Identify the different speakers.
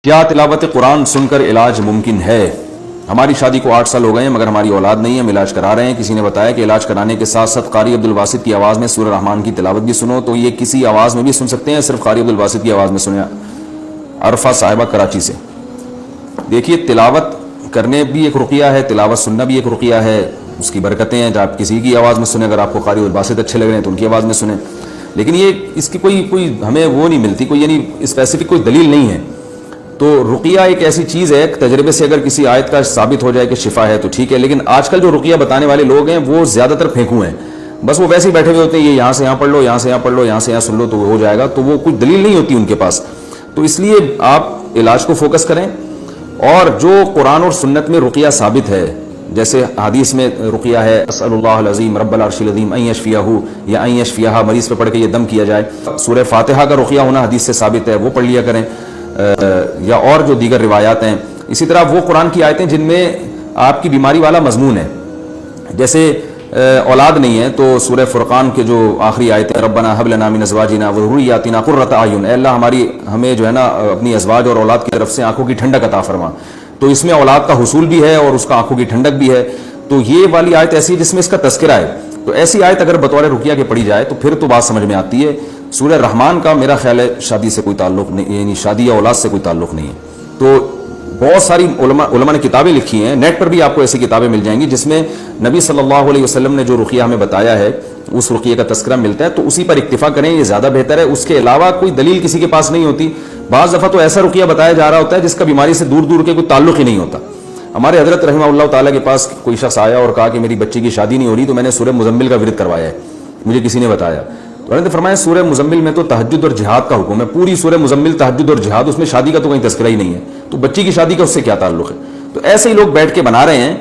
Speaker 1: کیا تلاوت قرآن سن کر علاج ممکن ہے؟ ہماری شادی کو 8 سال ہو گئے ہیں مگر ہماری اولاد نہیں ہے، ہم علاج کرا رہے ہیں۔ کسی نے بتایا کہ علاج کرانے کے ساتھ ساتھ قاری عبدالباسط کی آواز میں سورہ رحمان کی تلاوت بھی سنو، تو یہ کسی آواز میں بھی سن سکتے ہیں؟ صرف قاری عبدالباسط کی آواز میں سنیں۔ عرفہ صاحبہ کراچی سے۔ دیکھیے، تلاوت کرنے بھی ایک رقیہ ہے، تلاوت سننا بھی ایک رقیہ ہے، اس کی برکتیں ہیں۔ جب آپ کسی کی آواز میں سنیں، اگر آپ کو قاری عبدالباسط اچھے لگ رہے ہیں تو ان کی آواز میں سنیں، لیکن یہ اس کی کوئی ہمیں وہ نہیں ملتی، کوئی یعنی اسپیسیفک کوئی دلیل نہیں ہے۔ تو رقیہ ایک ایسی چیز ہے، تجربے سے اگر کسی آیت کا ثابت ہو جائے کہ شفا ہے تو ٹھیک ہے، لیکن آج کل جو رقیہ بتانے والے لوگ ہیں وہ زیادہ تر پھینکو ہیں، بس وہ ویسے ہی بیٹھے ہوئے ہوتے ہیں، یہ یہاں سے یہاں پڑھ لو، یہاں سے یہاں پڑھ لو، یہاں سے یہاں سن لو تو ہو جائے گا، تو وہ کوئی دلیل نہیں ہوتی ان کے پاس۔ تو اس لیے آپ علاج کو فوکس کریں، اور جو قرآن اور سنت میں رقیہ ثابت ہے، جیسے حدیث میں رقیہ ہے اسأل اللہ العظیم رب العرش العظیم ان یشفیہ یا ان یشفیہا، مریض پہ پڑھ کے یہ دم کیا جائے۔ سورہ فاتحہ کا رقیہ ہونا حدیث سے ثابت ہے، وہ پڑھ لیا کریں، یا اور جو دیگر روایات ہیں۔ اسی طرح وہ قرآن کی آیتیں جن میں آپ کی بیماری والا مضمون ہے، جیسے اولاد نہیں ہے تو سورہ فرقان کے جو آخری آیتیں ربنا ھب لنا من ازواجنا وذرریاتنا قرۃ اعین، اے اللہ ہمیں جو ہے نا اپنی ازواج اور اولاد کی طرف سے آنکھوں کی ٹھنڈک عطا فرما، تو اس میں اولاد کا حصول بھی ہے اور اس کا آنکھوں کی ٹھنڈک بھی ہے۔ تو یہ والی آیت ایسی ہے جس میں اس کا تذکرہ ہے، تو ایسی آیت اگر بطور رقیہ کے پڑھی جائے تو پھر تو بات سمجھ میں آتی ہے۔ سورہ رحمان کا میرا خیال ہے شادی سے کوئی تعلق نہیں، یعنی شادی یا اولاد سے کوئی تعلق نہیں ہے۔ تو بہت ساری علماء نے کتابیں لکھی ہیں، نیٹ پر بھی آپ کو ایسی کتابیں مل جائیں گی جس میں نبی صلی اللہ علیہ وسلم نے جو رقیہ ہمیں بتایا ہے اس رقیہ کا تذکرہ ملتا ہے، تو اسی پر اکتفا کریں، یہ زیادہ بہتر ہے۔ اس کے علاوہ کوئی دلیل کسی کے پاس نہیں ہوتی۔ بعض دفعہ تو ایسا رقیہ بتایا جا رہا ہوتا ہے جس کا بیماری سے دور دور کے کوئی تعلق ہی نہیں ہوتا۔ ہمارے حضرت رحمہ اللہ تعالیٰ کے پاس کوئی شخص آیا اور کہا کہ میری بچی کی شادی نہیں ہو رہی، تو میں نے سورہ مزمل کا ورد کروایا ہے، مجھے کسی نے بتایا۔ تو انہوں نے فرمایا سورہ مزمل میں تو تہجد اور جہاد کا حکم ہے، پوری سورہ مزمل تہجد اور جہاد، اس میں شادی کا تو کہیں تذکرہ ہی نہیں ہے، تو بچی کی شادی کا اس سے کیا تعلق ہے؟ تو ایسے ہی لوگ بیٹھ کے بنا رہے ہیں